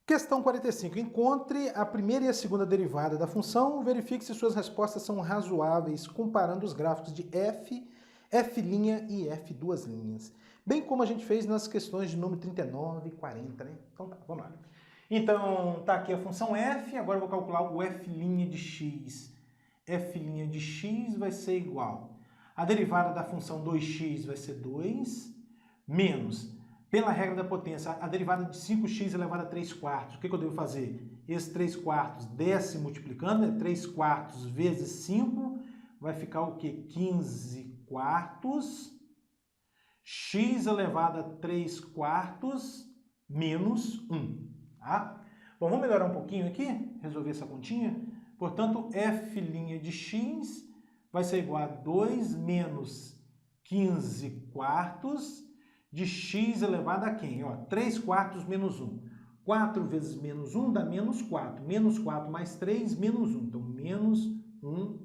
Questão 45. Encontre a primeira e a segunda derivada da função, verifique se suas respostas são razoáveis comparando os gráficos de f, f' e f duas linhas. Bem como a gente fez nas questões de número 39 e 40, né? Então tá, vamos lá. Então tá aqui a função f, agora eu vou calcular o f' de x. F' de x vai ser igual. A derivada da função 2x vai ser 2, menos... Pela regra da potência, a derivada de 5x elevado a 3 quartos, o que eu devo fazer? Esse 3 quartos desce multiplicando, né? 3 quartos vezes 5, vai ficar o quê? 15 quartos, x elevado a 3 quartos menos 1. Tá? Bom, vamos melhorar um pouquinho aqui, resolver essa continha. Portanto, f' de x vai ser igual a 2 menos 15 quartos de x elevado a quem? Ó, 3 quartos menos 1. 4 vezes menos 1 dá menos 4. Menos 4 mais 3, menos 1. Então, menos 1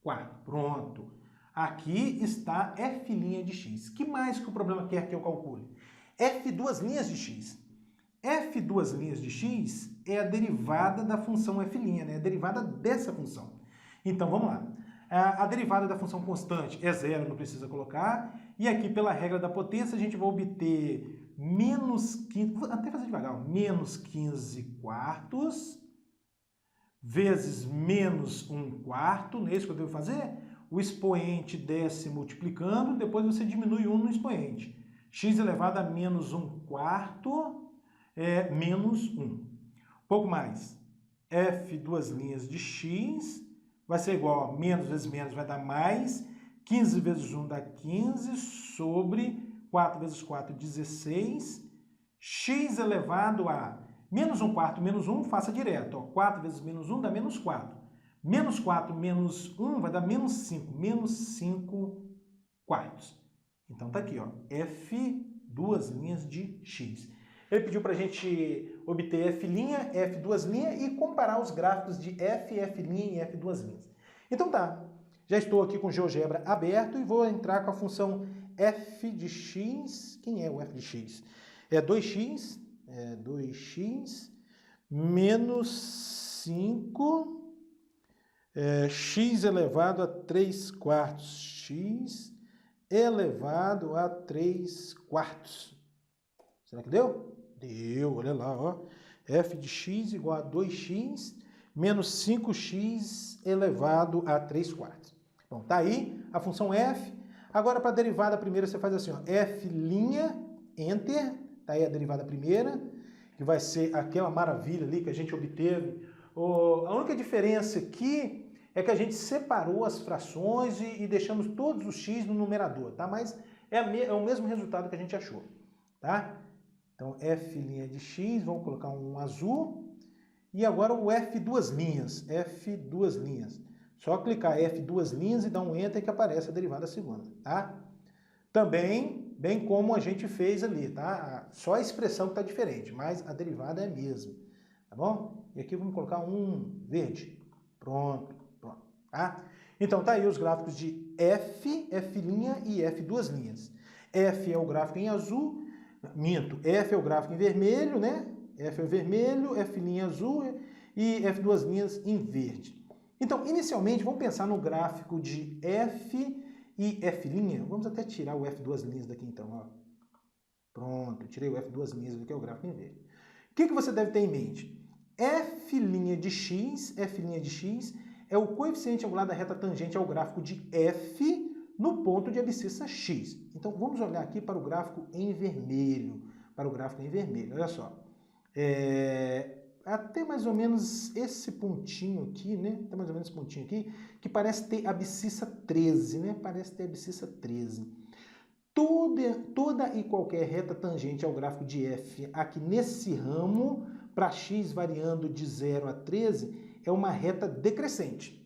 quarto. Pronto. Aqui está f' de x. Que mais que o problema quer que eu calcule? F duas linhas de x. F duas linhas de x é a derivada da função f', né? É a derivada dessa função. Então, vamos lá. A derivada da função constante é zero, não precisa colocar. E aqui, pela regra da potência, a gente vai obter menos 15... Vou até fazer devagar. Menos 15 quartos vezes menos 1 quarto. Não é isso que eu devo fazer? O expoente desce multiplicando, depois você diminui 1 no expoente. X elevado a menos 1 quarto é menos 1. Um pouco mais. F duas linhas de x vai ser igual a menos vezes menos vai dar mais, 15 vezes 1 dá 15, sobre 4 vezes 4, 16, x elevado a menos 1 quarto menos 1, faça direto. Ó, 4 vezes menos 1 dá menos 4. Menos 4 menos 1 vai dar menos 5, menos 5 quartos. Então tá aqui, ó, f duas linhas de x. Ele pediu para a gente obter f', f duas linhas e comparar os gráficos de f, f' e f duas linhas. Então tá, já estou aqui com o GeoGebra aberto e vou entrar com a função f de x. Quem é o f de x? É 2x, menos 5, x elevado a 3 quartos, x elevado a 3 quartos. Será que deu? Deu, olha lá, ó. F de x igual a 2x menos 5x elevado a 3 quartos. Bom, tá aí a função f. Agora, para a derivada primeira, você faz assim, ó, f', enter, tá aí a derivada primeira, que vai ser aquela maravilha ali que a gente obteve. A única diferença aqui é que a gente separou as frações e deixamos todos os x no numerador, tá? Mas é o mesmo resultado que a gente achou, tá? Então, f' de x, vamos colocar um azul. E agora o f duas linhas, f duas linhas. Só clicar f duas linhas e dar um enter que aparece a derivada segunda, tá? Também, bem como a gente fez ali, tá? Só a expressão que está diferente, mas a derivada é a mesma, tá bom? E aqui vamos colocar um verde. Pronto, pronto, tá? Então, tá aí os gráficos de f, f' e f duas linhas. F é o gráfico em azul, minto, F é o gráfico em vermelho, né? F é o vermelho, F' azul e F duas linhas em verde. Então, inicialmente, vamos pensar no gráfico de F e F'. Vamos até tirar o F duas linhas daqui, então. Ó. Pronto, tirei o F duas linhas, que é o gráfico em verde. O que você deve ter em mente? F' de x é o coeficiente angular da reta tangente ao gráfico de F no ponto de abscissa x. Então, vamos olhar aqui para o gráfico em vermelho. Olha só. Até mais ou menos esse pontinho aqui, né? Até mais ou menos esse pontinho aqui, que parece ter abscissa 13, né? Parece ter abscissa 13. Toda e qualquer reta tangente ao gráfico de f aqui nesse ramo, para x variando de 0 a 13, é uma reta decrescente.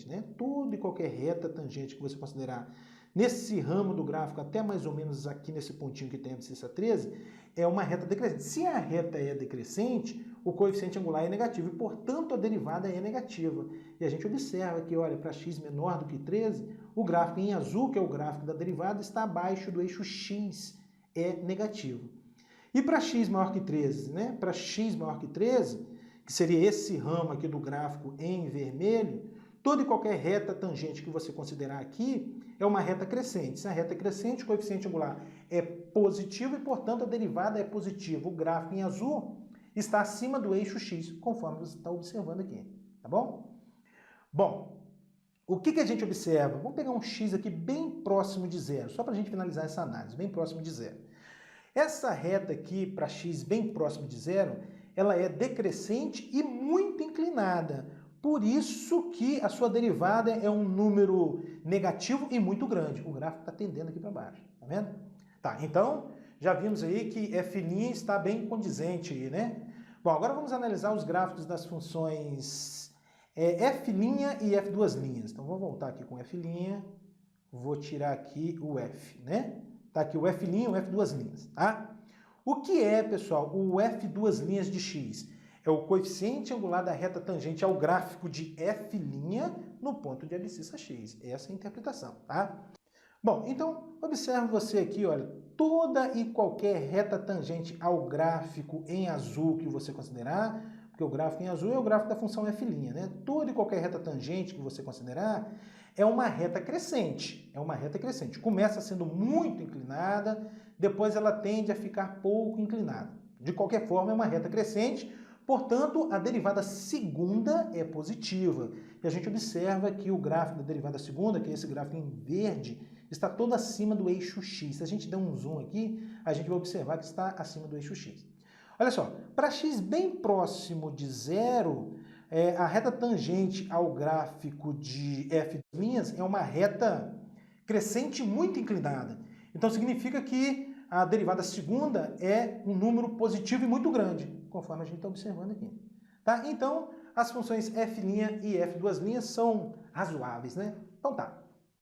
Né? Toda e qualquer reta tangente que você considerar nesse ramo do gráfico, até mais ou menos aqui nesse pontinho que tem a abscissa 13, é uma reta decrescente. Se a reta é decrescente, o coeficiente angular é negativo e, portanto, a derivada é negativa. E a gente observa que, olha, para x menor do que 13, o gráfico em azul, que é o gráfico da derivada, está abaixo do eixo x, é negativo. E para x maior que 13, né? Para x maior que 13, que seria esse ramo aqui do gráfico em vermelho, toda e qualquer reta tangente que você considerar aqui é uma reta crescente. Se a reta é crescente, o coeficiente angular é positivo e, portanto, a derivada é positiva. O gráfico em azul está acima do eixo x, conforme você está observando aqui, tá bom? Bom, o que a gente observa? Vamos pegar um x aqui bem próximo de zero, só para a gente finalizar essa análise, bem próximo de zero. Essa reta aqui, para x bem próximo de zero, ela é decrescente e muito inclinada. Por isso que a sua derivada é um número negativo e muito grande. O gráfico está tendendo aqui para baixo, tá vendo? Tá, então já vimos aí que f' está bem condizente aí, né? Bom, agora vamos analisar os gráficos das funções f' e f'. Então vou voltar aqui com f', vou tirar aqui o f, né? Tá aqui o f' e o f', tá? O que é, pessoal, o f' de x? É o coeficiente angular da reta tangente ao gráfico de f' no ponto de abscissa x. Essa é a interpretação, tá? Bom, então, observe você aqui, olha, toda e qualquer reta tangente ao gráfico em azul que você considerar, porque o gráfico em azul é o gráfico da função f', né? Toda e qualquer reta tangente que você considerar é uma reta crescente, Começa sendo muito inclinada, depois ela tende a ficar pouco inclinada. De qualquer forma, é uma reta crescente, portanto, a derivada segunda é positiva. E a gente observa que o gráfico da derivada segunda, que é esse gráfico em verde, está todo acima do eixo x. Se a gente der um zoom aqui, a gente vai observar que está acima do eixo x. Olha só, para x bem próximo de zero, a reta tangente ao gráfico de f' é uma reta crescente muito inclinada. Então significa que a derivada segunda é um número positivo e muito grande, conforme a gente está observando aqui. Tá? Então, as funções f' e f' são razoáveis, né? Então tá.